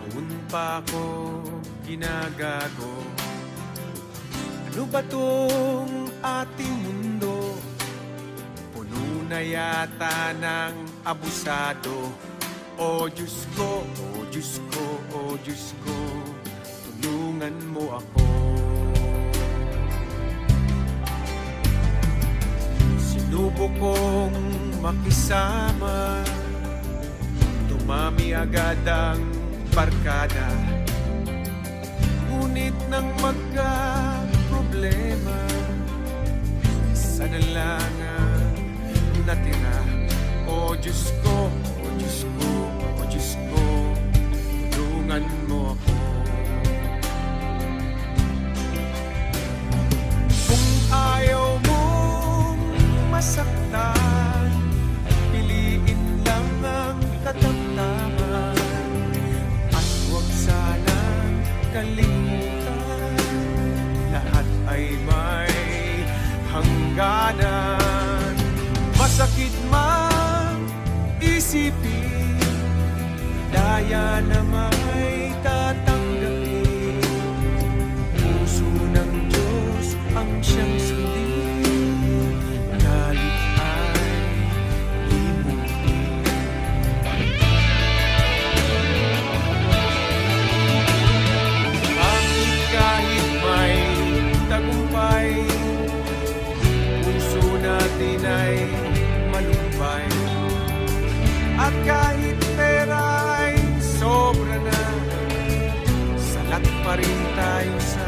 Taon pa ako ginagago. Ano ba tong ating mundo? Puno na yata ng abusado. O Diyos ko, o Diyos ko, o Diyos ko, tulungan mo ako. Sinubok kong makisama, dumami agad ang barkada. Ngunit nang magka-problema, isa na lang ang natira. O Diyos ko, o Diyos ko, o Diyos ko, tulungan mo ako. Kung ayaw mong masaktan, piliin lang ang katamtaman at huwag sanang kalimutan, lahat ay may hangganan. Masakit man isipin, daya na may tatanggapin. Puso ng Diyos ang siyang sundin, galit ay limutin. Kahit may tagumpay, puso natin ay malumpay. At kahit pera ay sobra na, salat pa rin tayo sa